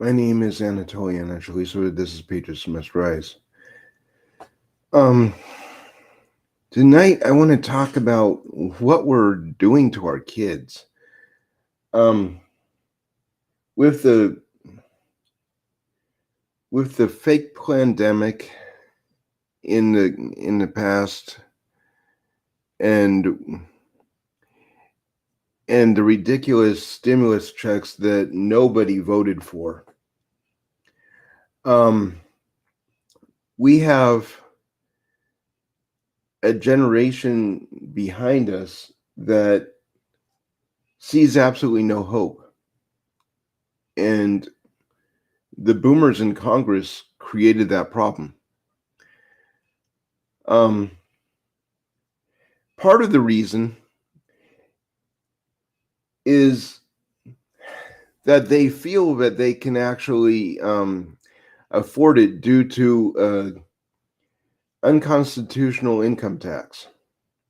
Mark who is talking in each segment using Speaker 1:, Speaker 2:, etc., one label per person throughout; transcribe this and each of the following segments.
Speaker 1: My name is Anatolian, actually, so this is Patriots Must Rise. Um, Tonight I want to talk about what we're doing to our kids. Um, with the fake pandemic in the past, and the ridiculous stimulus checks that nobody voted for. Um, we have a generation behind us that sees absolutely no hope. And the boomers in Congress created that problem. Um, Part of the reason is that they feel that they can actually afford it due to unconstitutional income tax.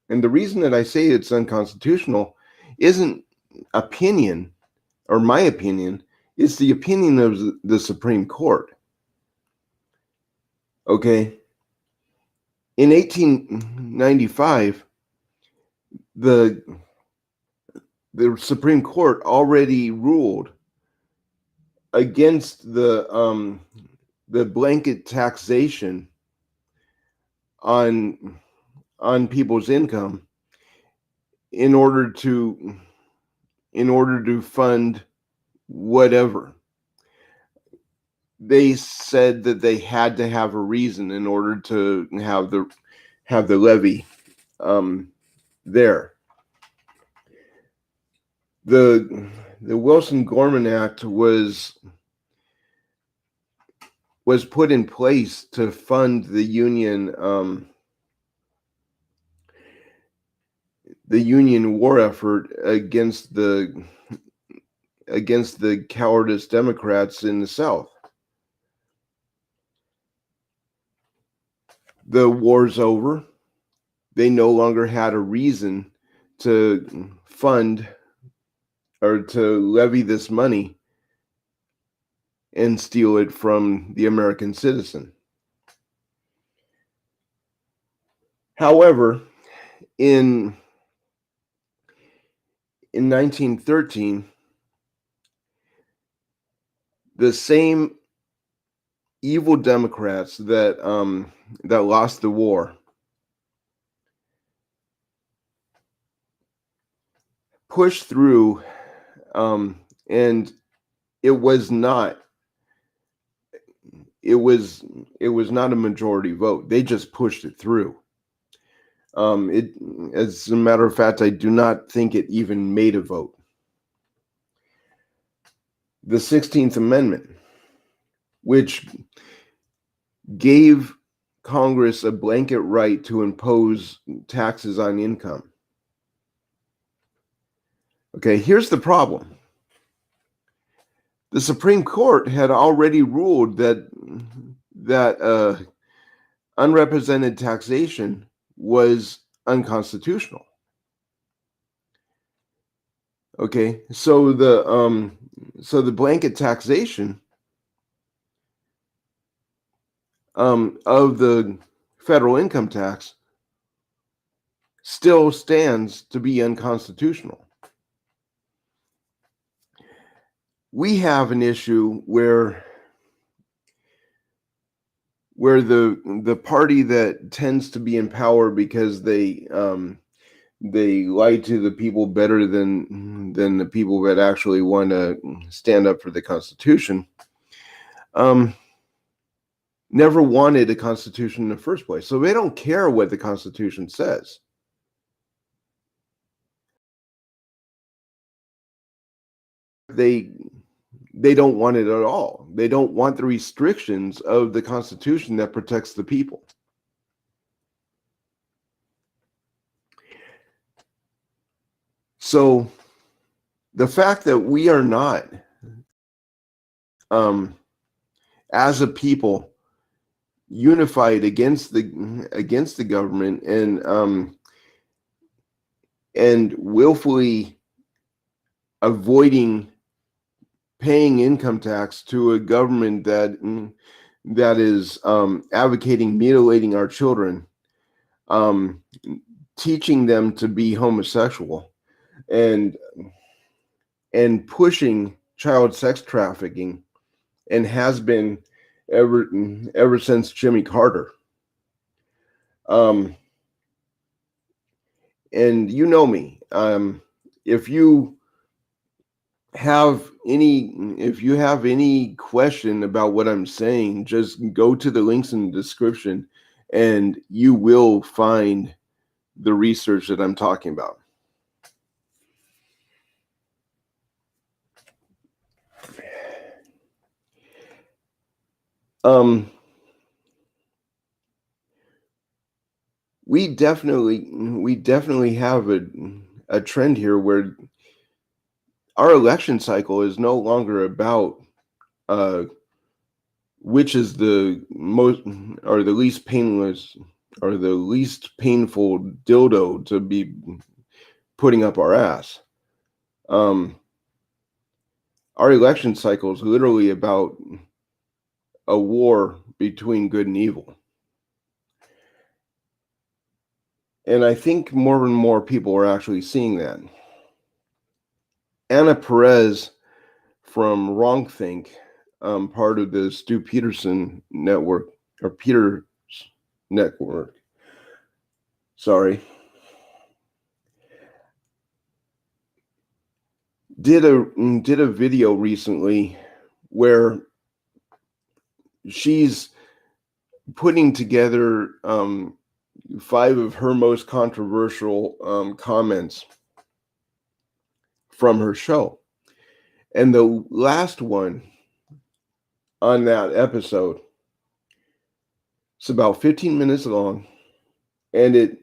Speaker 1: And the reason that I say it's unconstitutional isn't opinion or my opinion, it's the opinion of the Supreme Court. Okay. In 1895, the Supreme Court already ruled against the blanket taxation on people's income in order to fund whatever. They said that they had to have a reason in order to have the levy there. The Wilson-Gorman Act was put in place to fund the Union war effort against the cowardice Democrats in the South. The war's over. They no longer had a reason to fund or to levy this money and steal it from the American citizen. However, in 1913, the same evil Democrats that lost the war pushed through, and it was not a majority vote. They just pushed it through. As a matter of fact, I do not think it even made a vote. The 16th Amendment, which gave Congress a blanket right to impose taxes on income. Okay, here's the problem. The Supreme Court had already ruled that unrepresented taxation was unconstitutional. Okay, so the blanket taxation of the federal income tax still stands to be unconstitutional. We have an issue where the party that tends to be in power because they lie to the people better than the people that actually want to stand up for the Constitution, never wanted a Constitution in the first place. So they don't care what the Constitution says. They don't want it at all. They don't want the restrictions of the Constitution that protects the people. So the fact that we are not, as a people, unified against the government and willfully avoiding paying income tax to a government that is advocating mutilating our children, um, teaching them to be homosexual, and pushing child sex trafficking, and has been ever since Jimmy Carter. Um, and you know me. If you have any question about what I'm saying, just go to the links in the description, and you will find the research that I'm talking about. Um, we definitely have a trend here where our election cycle is no longer about uh, which is the most or the least painless or the least painful dildo to be putting up our ass. Um, our election cycle is literally about a war between good and evil. And I think more and more people are actually seeing that. Anna Perez from Wrongthink, part of the Stu Peterson network, or Peter's network, sorry, did a video recently where she's putting together 5 of her most controversial comments from her show. And the last one on that episode, it's about 15 minutes long, and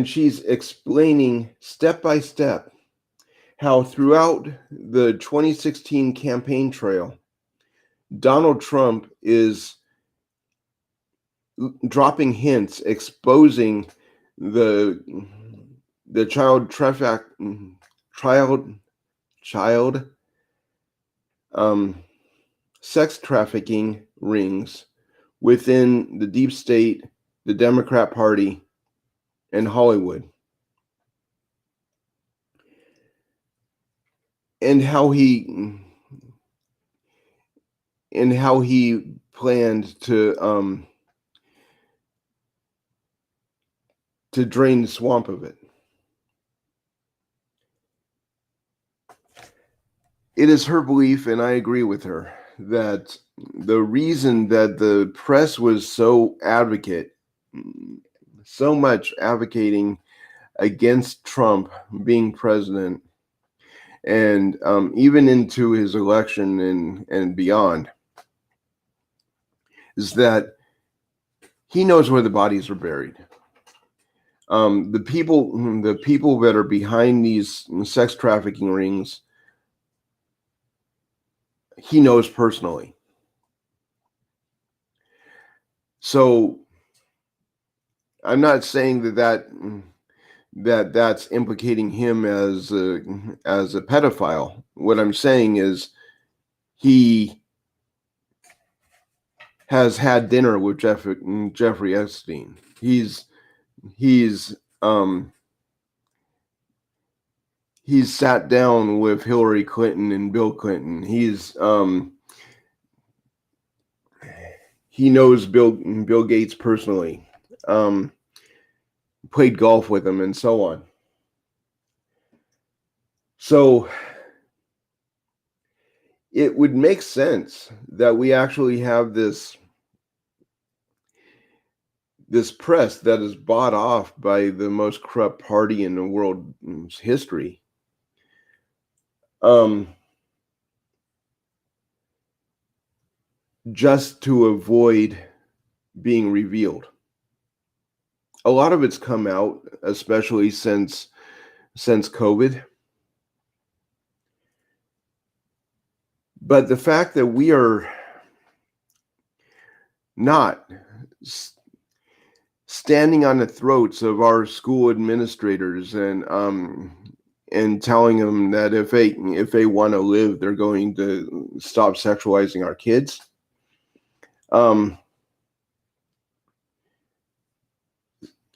Speaker 1: she's explaining step by step how throughout the 2016 campaign trail, Donald Trump is dropping hints, exposing the child sex trafficking rings within the deep state, the Democrat Party, and Hollywood, and how he planned to drain the swamp of it. It is her belief, and I agree with her, that the reason that the press was so much advocating against Trump being president, and even into his election and beyond, is that he knows where the bodies are buried. The people that are behind these sex trafficking rings, he knows personally. So I'm not saying that's implicating him as a pedophile. What I'm saying is he has had dinner with Jeffrey Epstein. He's sat down with Hillary Clinton and Bill Clinton. He knows Bill Gates personally. Played golf with him and so on. So it would make sense that we actually have this press that is bought off by the most corrupt party in the world's history. Just to avoid being revealed. A lot of it's come out, especially since COVID. But the fact that we are not standing on the throats of our school administrators and and telling them that if they want to live, they're going to stop sexualizing our kids.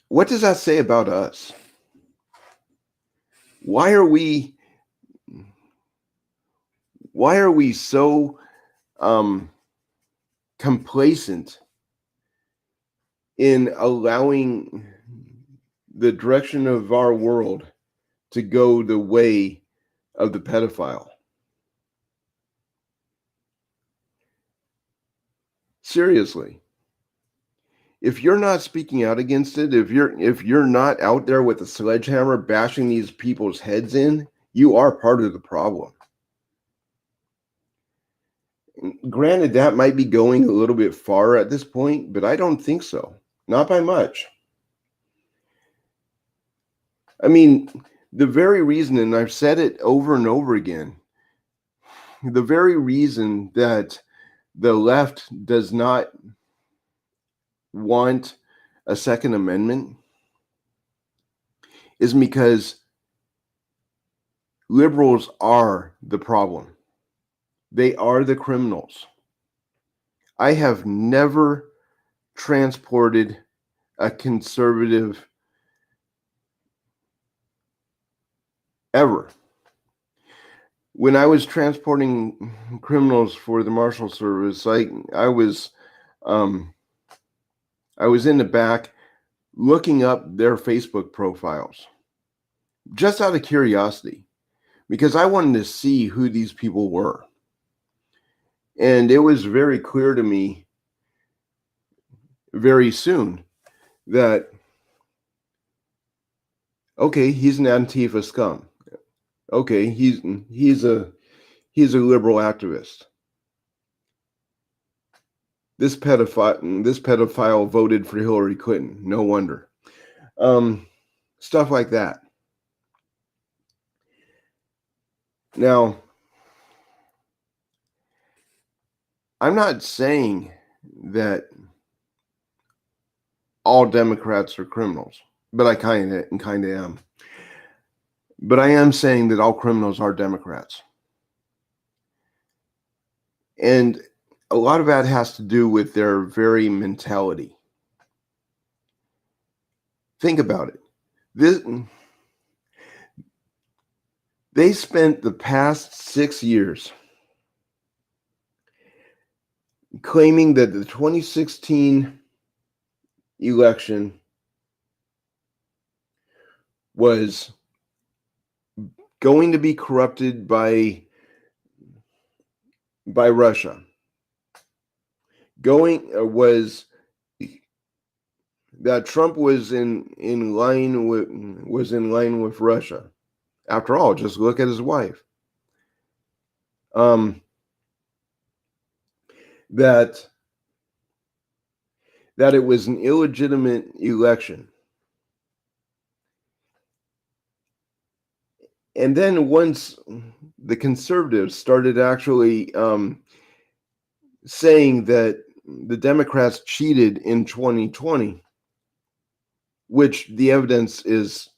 Speaker 1: What does that say about us? Why are we so complacent in allowing the direction of our world to go the way of the pedophile? Seriously. If you're not speaking out against it, if you're not out there with a sledgehammer bashing these people's heads in, you are part of the problem. Granted, that might be going a little bit far at this point, but I don't think so. Not by much. I mean, the very reason, and I've said it over and over again, the very reason that the left does not want a Second Amendment is because liberals are the problem. They are the criminals. I have never transported a conservative ever. When I was transporting criminals for the Marshal Service, I was in the back looking up their Facebook profiles just out of curiosity, because I wanted to see who these people were. And it was very clear to me very soon that, okay, he's an Antifa scum. Okay, he's a liberal activist. This pedophile voted for Hillary Clinton. No wonder. Stuff like that. Now, I'm not saying that all Democrats are criminals, but I kind of am. But I am saying that all criminals are Democrats. And a lot of that has to do with their very mentality. Think about it. They spent the past 6 years claiming that the 2016 election was going to be corrupted by Russia. That Trump was in line with Russia. After all, just look at his wife. That it was an illegitimate election. And then once the conservatives started actually saying that the Democrats cheated in 2020, which the evidence is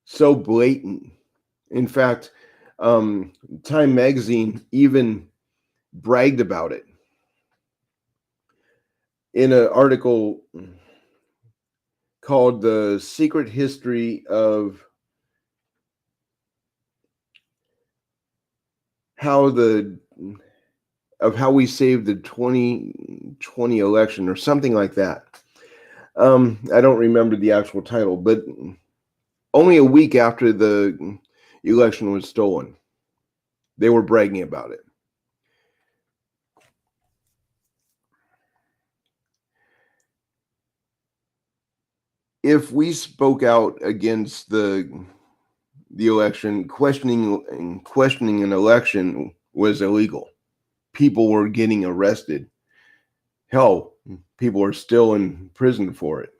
Speaker 1: so blatant. In fact, Time magazine even bragged about it in an article called "The Secret History of How we saved the 2020 election," or something like that. I don't remember the actual title, but only a week after the election was stolen, they were bragging about it. If we spoke out against the election, questioning an election was illegal. People were getting arrested. Hell, people are still in prison for it.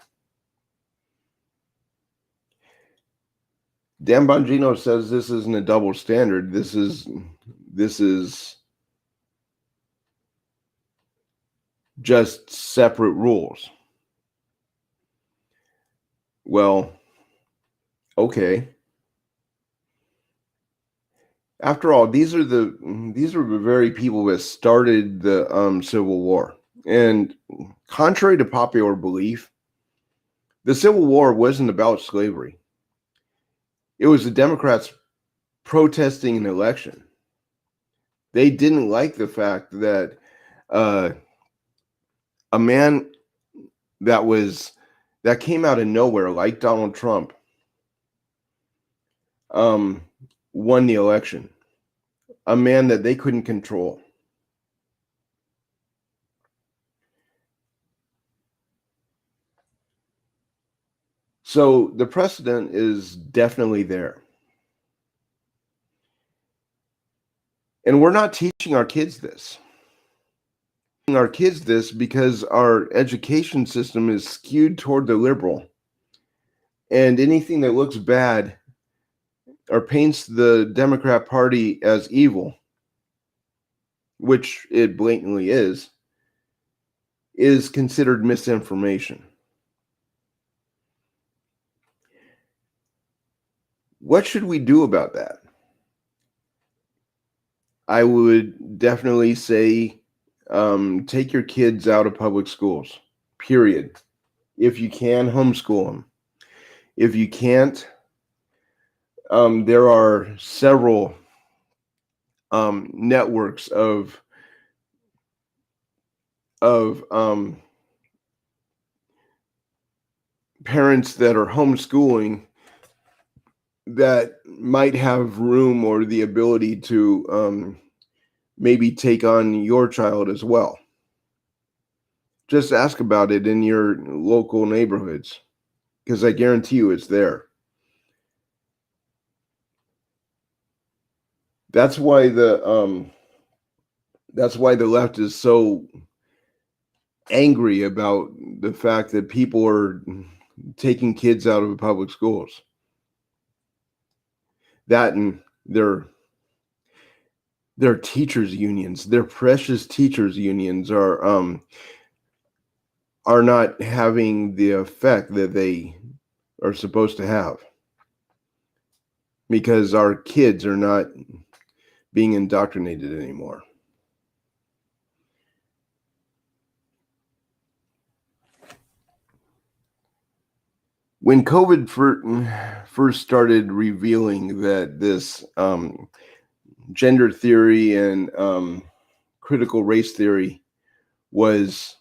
Speaker 1: Dan Bongino says this isn't a double standard. This is just separate rules. Well, okay. After all, these are the very people that started the Civil War. And contrary to popular belief, the Civil War wasn't about slavery. It was the Democrats protesting an election. They didn't like the fact that uh, a man that was that came out of nowhere, like Donald Trump, um, won the election. A man that they couldn't control. So the precedent is definitely there. And we're not teaching our kids this. Our kids this because our education system is skewed toward the liberal. And anything that looks bad or paints the Democrat Party as evil, which it blatantly is considered misinformation. What should we do about that? I would definitely say take your kids out of public schools, period. If you can, homeschool them. If you can't, there are several networks of parents that are homeschooling that might have room or the ability to maybe take on your child as well. Just ask about it in your local neighborhoods, because I guarantee you it's there. That's why the left is so angry about the fact that people are taking kids out of public schools. That and their teachers unions, their precious teachers unions are not having the effect that they are supposed to have, because our kids are not being indoctrinated anymore. When COVID first started revealing that this gender theory and critical race theory was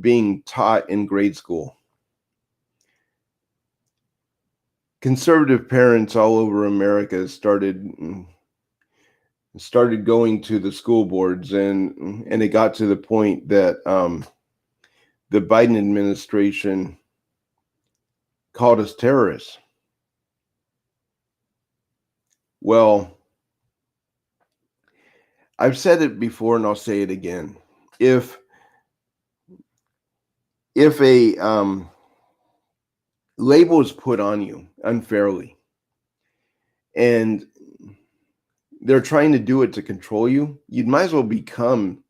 Speaker 1: being taught in grade school, conservative parents all over America started going to the school boards, and it got to the point that the Biden administration called us terrorists. Well, I've said it before and I'll say it again. If a label is put on you unfairly and they're trying to do it to control you, you might as well become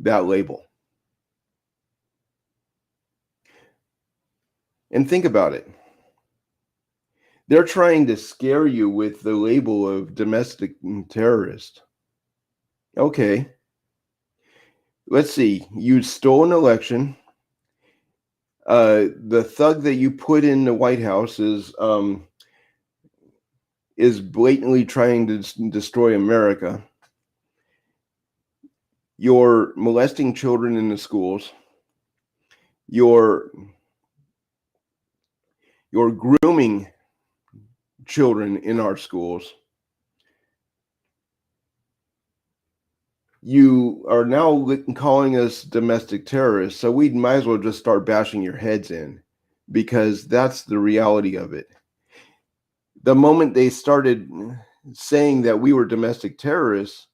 Speaker 1: that label. And think about it. They're trying to scare you with the label of domestic terrorist. Okay. Let's see. You stole an election. The thug that you put in the White House is blatantly trying to destroy America. You're molesting children in the schools. You're grooming children in our schools. You are now calling us domestic terrorists, so we might as well just start bashing your heads in, because that's the reality of it. The moment they started saying that we were domestic terrorists,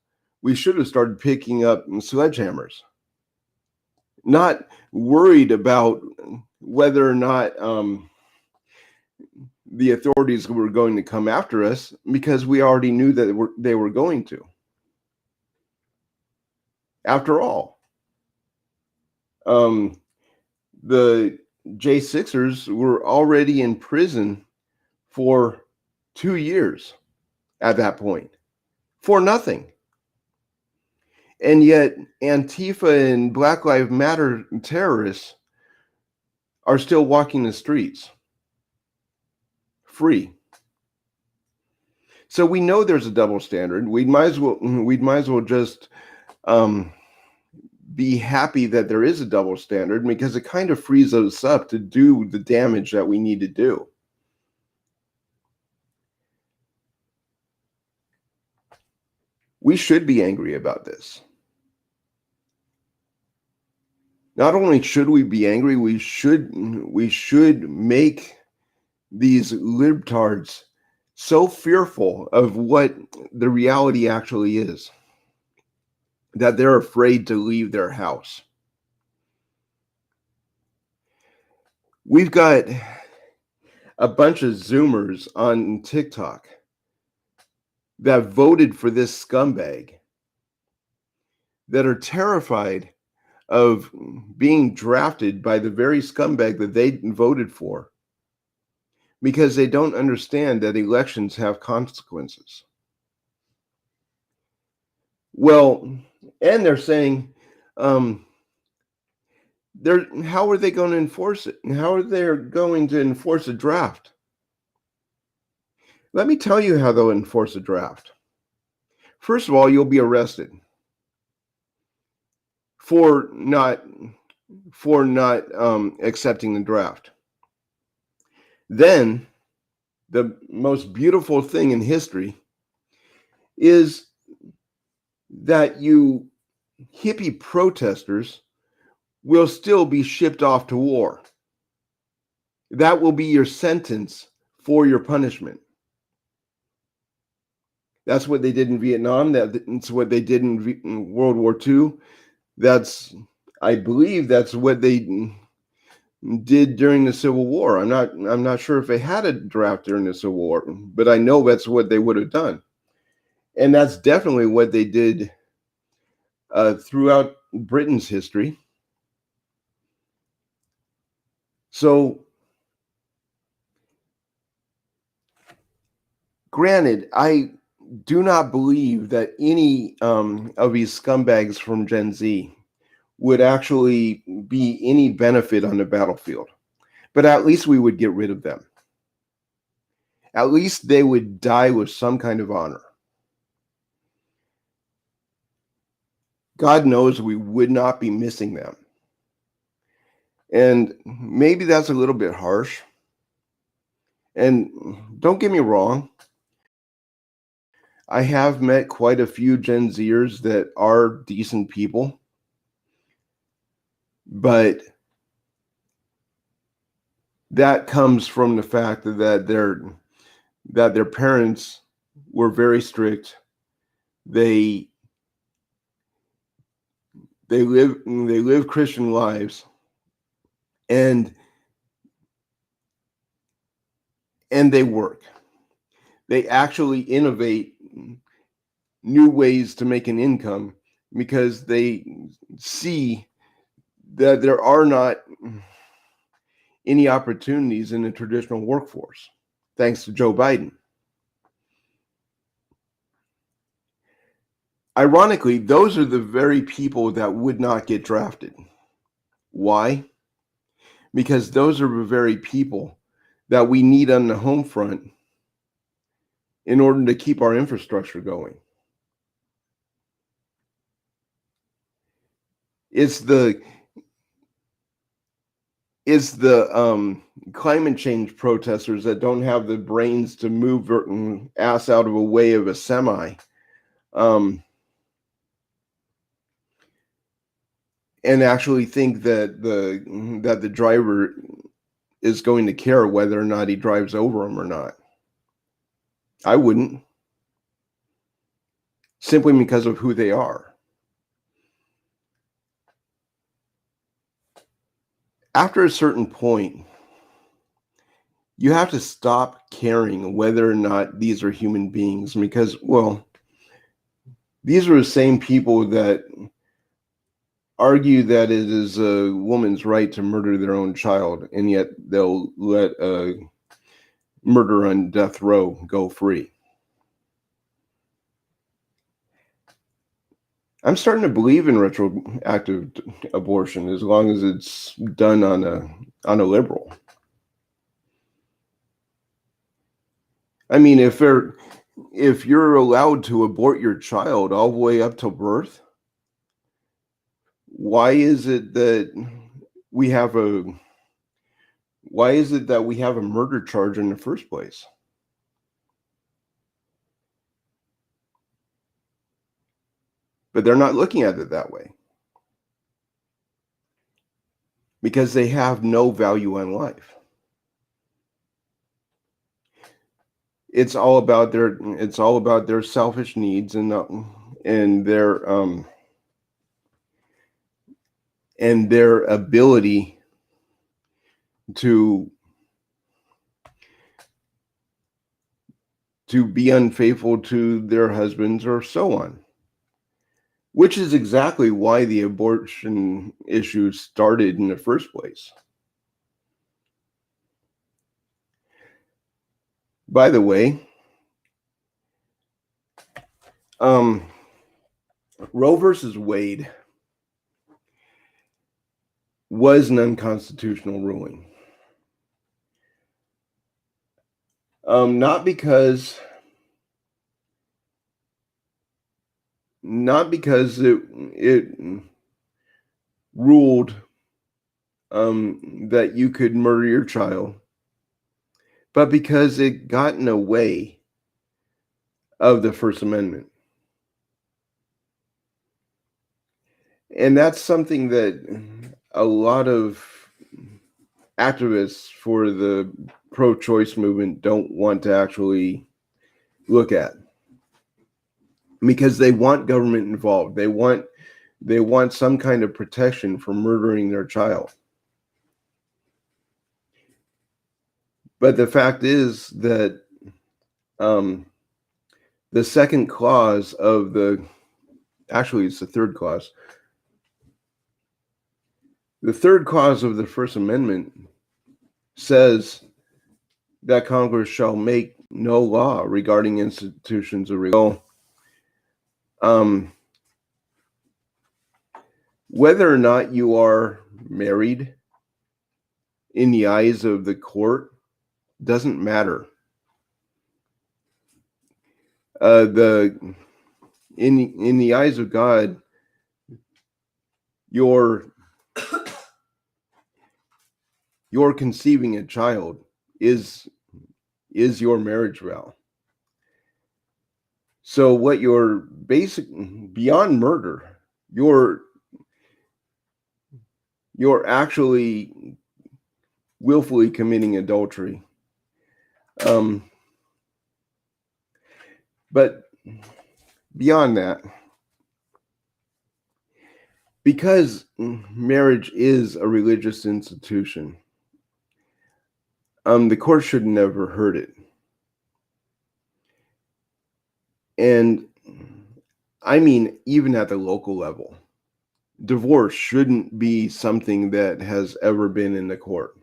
Speaker 1: we should have started picking up sledgehammers, not worried about whether or not the authorities were going to come after us, because we already knew that they were going to. After all, the J6ers were already in prison for 2 years at that point. for nothing. And yet Antifa and Black Lives Matter terrorists are still walking the streets free. So we know there's a double standard. We might as well just um, be happy that there is a double standard, because it kind of frees us up to do the damage that we need to do. We should be angry about this. Not only should we be angry, we should make these libtards so fearful of what the reality actually is that they're afraid to leave their house. We've got a bunch of Zoomers on TikTok that voted for this scumbag, that are terrified of being drafted by the very scumbag that they voted for, because they don't understand that elections have consequences. Well, and they're saying, how are they going to enforce it? How are they going to enforce a draft? Let me tell you how they'll enforce a draft. First of all, you'll be arrested for not accepting the draft. Then, the most beautiful thing in history is that you hippie protesters will still be shipped off to war. That will be your sentence for your punishment. That's what they did in Vietnam. That's what they did in World War II. I believe that's what they did during the Civil War. I'm not sure if they had a draft during the Civil War, but I know that's what they would have done. And that's definitely what they did throughout Britain's history. So, granted, I do not believe that any of these scumbags from Gen Z would actually be any benefit on the battlefield. But at least we would get rid of them. At least they would die with some kind of honor. God knows we would not be missing them. And maybe that's a little bit harsh. And don't get me wrong, I have met quite a few Gen Zers that are decent people, but that comes from the fact that their parents were very strict. They live Christian lives, and they work. They actually innovate new ways to make an income, because they see that there are not any opportunities in the traditional workforce, thanks to Joe Biden. Ironically, those are the very people that would not get drafted. Why? Because those are the very people that we need on the home front in order to keep our infrastructure going. It's the climate change protesters that don't have the brains to move their ass out of a way of a semi, and actually think that the driver is going to care whether or not he drives over them or not. I wouldn't, simply because of who they are. After a certain point, you have to stop caring whether or not these are human beings, because, well, these are the same people that argue that it is a woman's right to murder their own child, and yet they'll let a murderer on death row go free. I'm starting to believe in retroactive abortion as long as it's done on a liberal. I mean, if you're allowed to abort your child all the way up to birth, why is it that we have a why is it that we have a murder charge in the first place? But they're not looking at it that way because they have no value on life. It's all about their selfish needs and their ability to be unfaithful to their husbands or so on, which is exactly why the abortion issue started in the first place. By the way, Roe versus Wade was an unconstitutional ruling. Not because it ruled that you could murder your child, but because it got in the way of the First Amendment. And that's something that a lot of activists for the pro-choice movement don't want to actually look at, because they want government involved. They want some kind of protection for murdering their child. But the fact is that the second clause of actually it's the third clause. The third clause of the First Amendment says that Congress shall make no law regarding institutions of religion. Whether or not you are married in the eyes of the court doesn't matter. In the eyes of God, you're conceiving a child is your marriage vow. So what you're beyond murder, you're actually willfully committing adultery. But beyond that, because marriage is a religious institution, the court should never hurt it. And I mean, even at the local level, divorce shouldn't be something that has ever been in the court.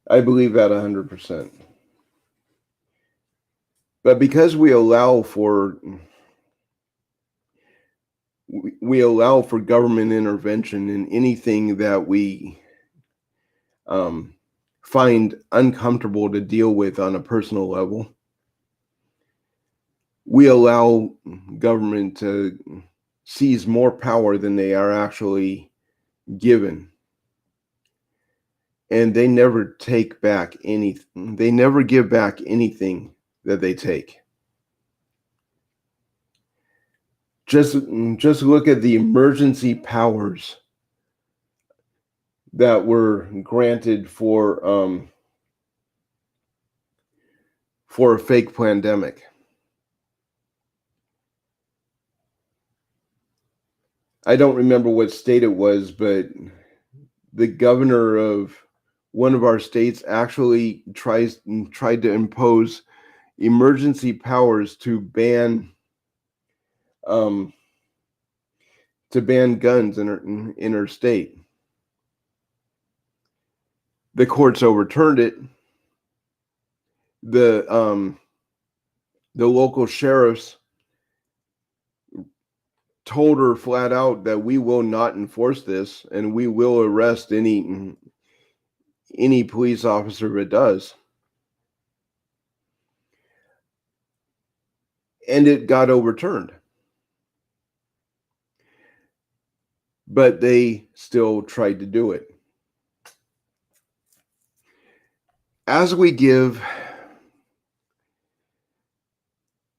Speaker 1: I believe that 100%. But because we allow for government intervention in anything that we find uncomfortable to deal with on a personal level, we allow government to seize more power than they are actually given. And they never take back anything. They never give back anything that they take. Just look at the emergency powers that were granted for a fake pandemic. I don't remember what state it was, but the governor of one of our states actually tried to impose emergency powers to ban guns in her state. The courts overturned it. The The local sheriffs told her flat out that we will not enforce this and we will arrest any police officer that does. And it got overturned. But they still tried to do it. As we give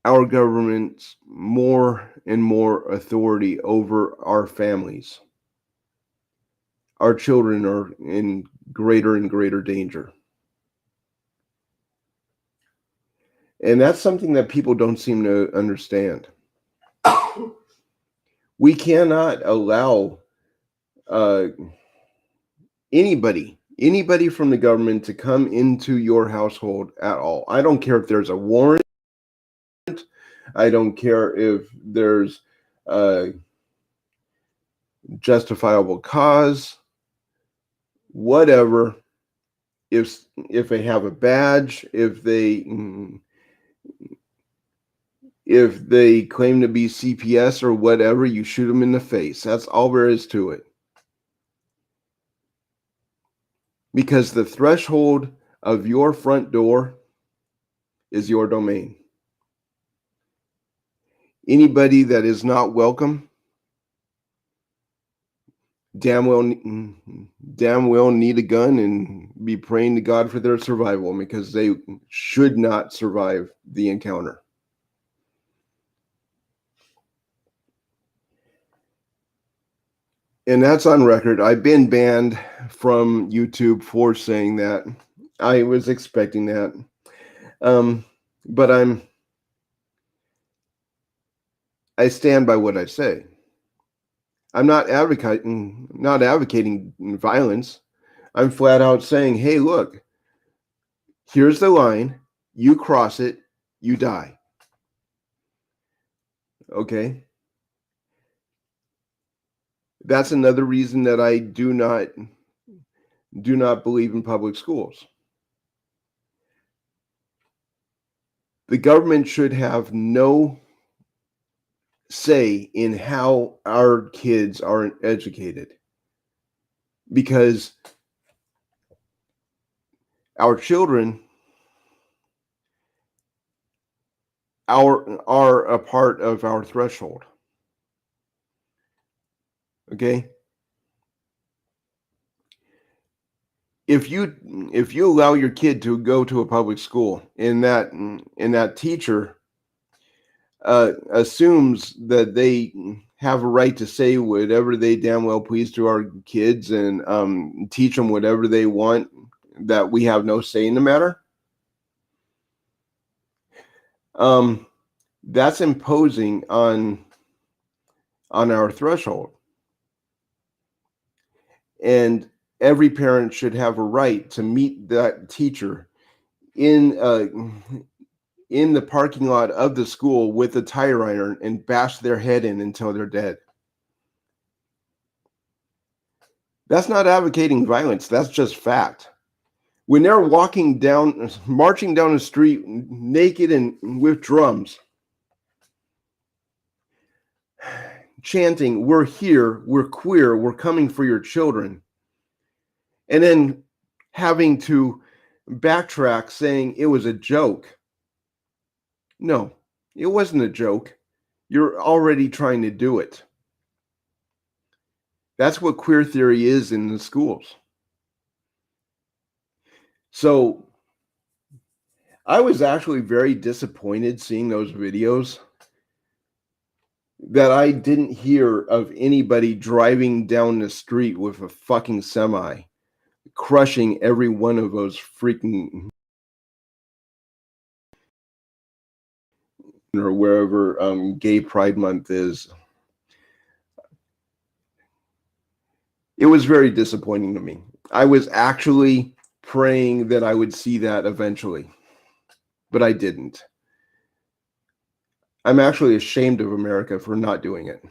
Speaker 1: our governments more and more authority over our families, our children are in greater and greater danger. And that's something that people don't seem to understand. We cannot allow anybody from the government to come into your household at all. I don't care if there's a warrant. I don't care if there's a justifiable cause, whatever. If they have a badge, if they claim to be CPS or whatever, you shoot them in the face. That's all there is to it. Because the threshold of your front door is your domain. Anybody that is not welcome, damn well need a gun and be praying to God for their survival, because they should not survive the encounter. And that's on record. I've been banned from YouTube for saying that. I was expecting that. But I stand by what I say. I'm not advocating violence. I'm flat out saying, hey, look, here's the line. You cross it, you die. Okay? That's another reason that I do not believe in public schools. The government should have no say in how our kids are educated, because our children are a part of our threshold. Okay? If you allow your kid to go to a public school and that teacher assumes that they have a right to say whatever they damn well please to our kids and teach them whatever they want, that we have no say in the matter, that's imposing on our threshold. And every parent should have a right to meet that teacher in the parking lot of the school with a tire iron and bash their head in until they're dead. That's not advocating violence. That's just fact. When they're marching down the street naked and with drums, chanting, "We're here, we're queer, we're coming for your children," and then having to backtrack saying it was a joke. No, it wasn't a joke. You're already trying to do it. That's what queer theory is in the schools. So I was actually very disappointed seeing those videos, that I didn't hear of anybody driving down the street with a fucking semi, crushing every one of those freaking, or wherever Gay Pride Month is. It was very disappointing to me. I was actually praying that I would see that eventually, but I didn't. I'm actually ashamed of America for not doing it,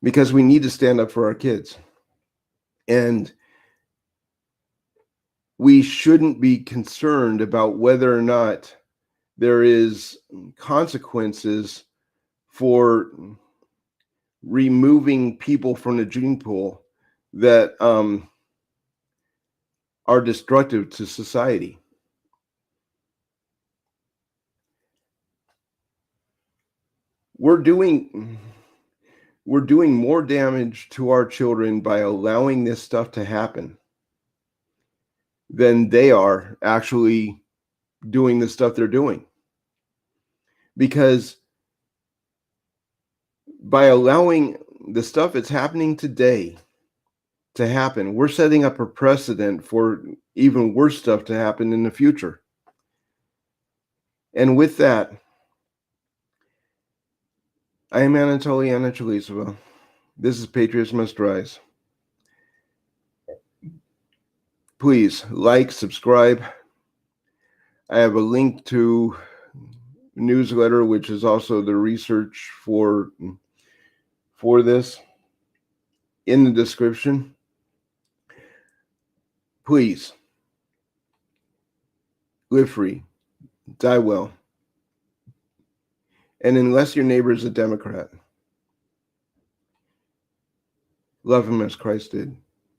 Speaker 1: because we need to stand up for our kids. And we shouldn't be concerned about whether or not there is consequences for removing people from the gene pool that are destructive to society. We're doing more damage to our children by allowing this stuff to happen than they are actually doing the stuff they're doing. Because by allowing the stuff that's happening today to happen, we're setting up a precedent for even worse stuff to happen in the future. And with that, I am Anatoly Anatolisova. This is Patriots Must Rise. Please like, subscribe. I have a link to newsletter, which is also the research for this in the description. Please live free, die well, and unless your neighbor is a Democrat, love him as Christ did.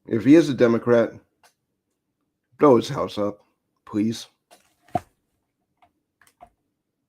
Speaker 1: If he is a Democrat, blow his house up, please.